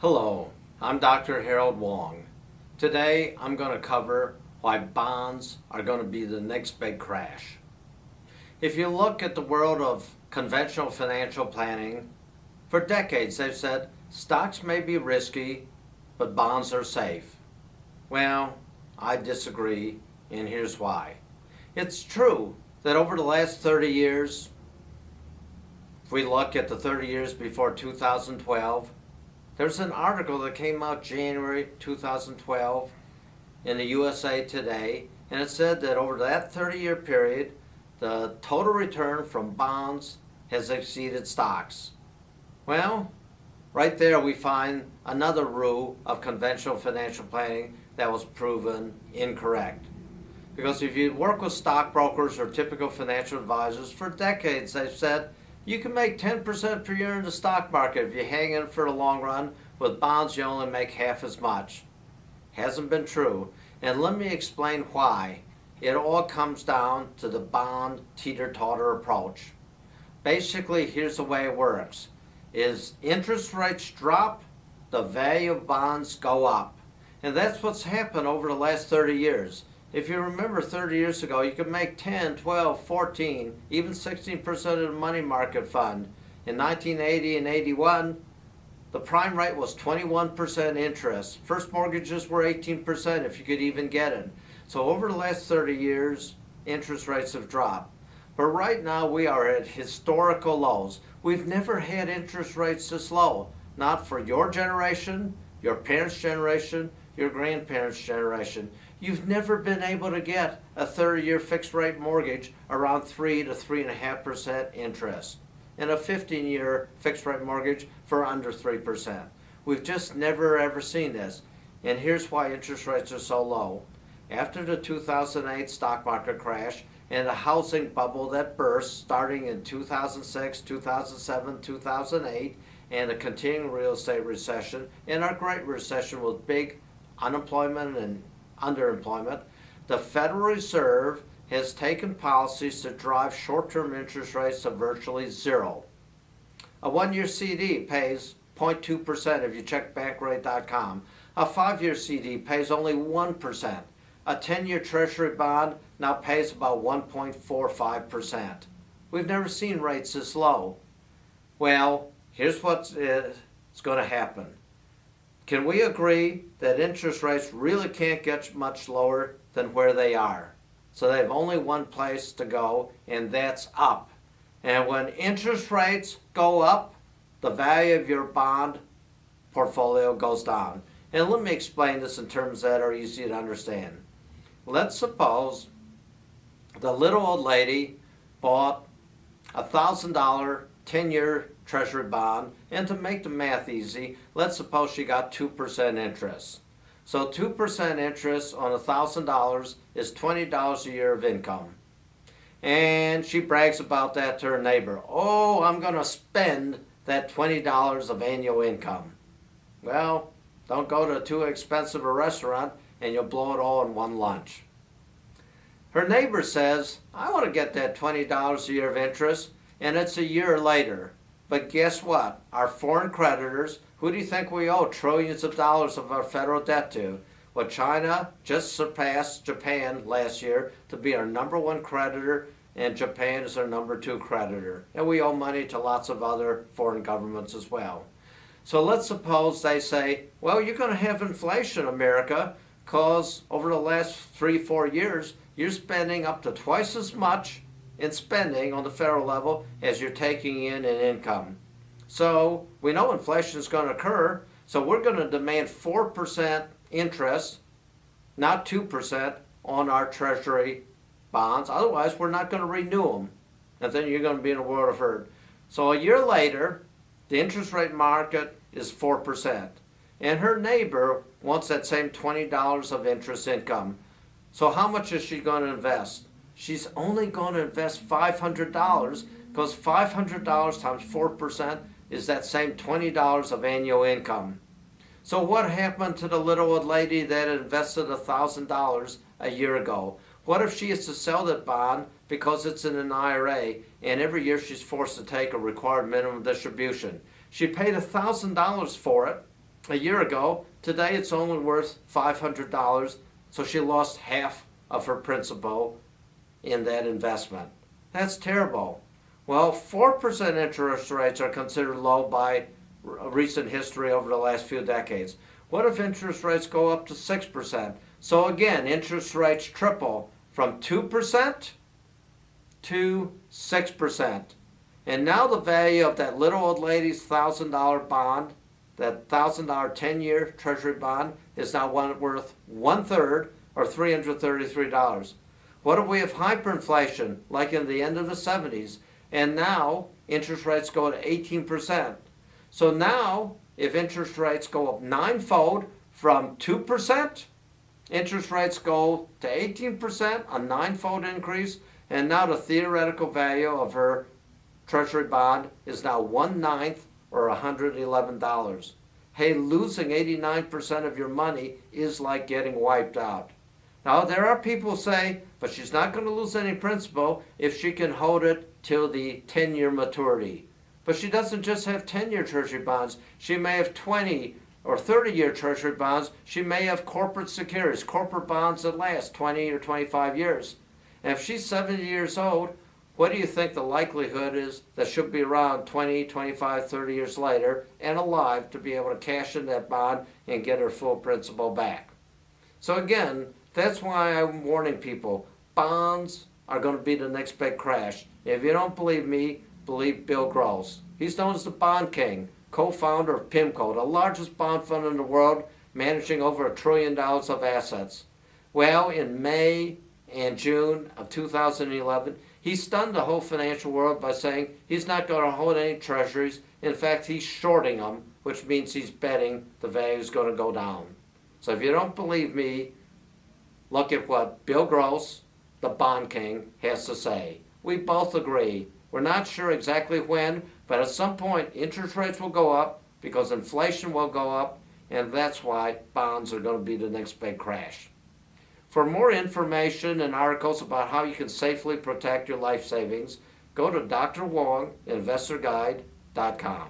Hello, I'm Dr. Harold Wong. Today I'm going to cover why bonds are going to be the next big crash. If you look at the world of conventional financial planning, for decades they've said stocks may be risky, but bonds are safe. Well, I disagree, and here's why. It's true that over the last 30 years, if we look at the 30 years before 2012, there's an article that came out January 2012 in the USA Today, and it said that over that 30-year period, the total return from bonds has exceeded stocks. Well, right there we find another rule of conventional financial planning that was proven incorrect. Because if you work with stockbrokers or typical financial advisors, for decades they've said you can make 10% per year in the stock market if you hang in for the long run. With bonds, you only make half as much. Hasn't been true. And let me explain why. It all comes down to the bond teeter-totter approach. Basically, here's the way it works. Is interest rates drop, the value of bonds go up. And that's what's happened over the last 30 years. If you remember 30 years ago, you could make 10, 12, 14, even 16% of the money market fund. In 1980 and 81, the prime rate was 21% interest. First mortgages were 18% if you could even get it. So over the last 30 years, interest rates have dropped. But right now we are at historical lows. We've never had interest rates this low. Not for your generation, your parents' generation, your grandparents' generation. You've never been able to get a 30-year fixed rate mortgage around 3 to 3.5% interest, and a 15-year fixed rate mortgage for under 3%. We've just never ever seen this. And here's why interest rates are so low. After the 2008 stock market crash and the housing bubble that burst starting in 2006, 2007, 2008, and a continuing real estate recession, and our Great Recession with big unemployment and underemployment, the Federal Reserve has taken policies to drive short-term interest rates to virtually zero. A one-year CD pays 0.2% if you check Bankrate.com. A 5-year CD pays only 1%. A 10-year Treasury bond now pays about 1.45%. We've never seen rates this low. Well, here's what's going to happen. Can we agree that interest rates really can't get much lower than where they are? So they have only one place to go, and that's up. And when interest rates go up, the value of your bond portfolio goes down. And let me explain this in terms that are easy to understand. Let's suppose the little old lady bought a $1,000 10-year Treasury bond, and to make the math easy, let's suppose she got 2% interest. So 2% interest on $1,000 is $20 a year of income. And she brags about that to her neighbor. Oh, I'm going to spend that $20 of annual income. Well, don't go to too expensive a restaurant and you'll blow it all in one lunch. Her neighbor says, I want to get that $20 a year of interest, and it's a year later. But guess what? Our foreign creditors, who do you think we owe trillions of dollars of our federal debt to? Well, China just surpassed Japan last year to be our number one creditor, and Japan is our number two creditor. And we owe money to lots of other foreign governments as well. So let's suppose they say, well, you're going to have inflation, America, because over the last 3-4 years, you're spending up to twice as much in spending on the federal level as you're taking in income. So we know inflation is going to occur, so we're going to demand 4% interest, not 2%, on our Treasury bonds. Otherwise, we're not going to renew them, and then you're going to be in a world of hurt. So a year later, the interest rate market is 4%, and her neighbor wants that same $20 of interest income. So how much is she going to invest? She's only going to invest $500, because $500 times 4% is that same $20 of annual income. So what happened to the little old lady that invested $1,000 a year ago? What if she is to sell that bond because it's in an IRA, and every year she's forced to take a required minimum distribution? She paid $1,000 for it, a year ago. Today it's only worth $500, so she lost half of her principal in that investment. That's terrible. Well, 4% interest rates are considered low by recent history over the last few decades. What if interest rates go up to 6%? So again, interest rates triple from 2% to 6%. And now the value of that little old lady's $1,000 bond, that $1,000 10-year treasury bond, is now worth one-third, or $333. What if we have hyperinflation, like in the end of the 70s, and now interest rates go to 18%? So now, if interest rates go up ninefold from 2%, interest rates go to 18%, a ninefold increase, and now the theoretical value of her treasury bond is now 1/9 or $111. Hey, losing 89% of your money is like getting wiped out. Now, there are people who say, but she's not going to lose any principal if she can hold it till the 10-year maturity. But she doesn't just have 10-year treasury bonds. She may have 20 or 30-year treasury bonds. She may have corporate securities, corporate bonds that last 20 or 25 years. And if she's 70 years old, what do you think the likelihood is that she'll be around 20, 25, 30 years later and alive to be able to cash in that bond and get her full principal back? So again, that's why I'm warning people, bonds are going to be the next big crash. If you don't believe me, believe Bill Gross. He's known as the Bond King, co-founder of PIMCO, the largest bond fund in the world, managing over $1 trillion of assets. Well, in May and June of 2011, he stunned the whole financial world by saying he's not going to hold any treasuries. In fact, he's shorting them, which means he's betting the value is going to go down. So if you don't believe me, look at what Bill Gross, the Bond King, has to say. We both agree. We're not sure exactly when, but at some point interest rates will go up because inflation will go up, and that's why bonds are going to be the next big crash. For more information and articles about how you can safely protect your life savings, go to drwonginvestorguide.com.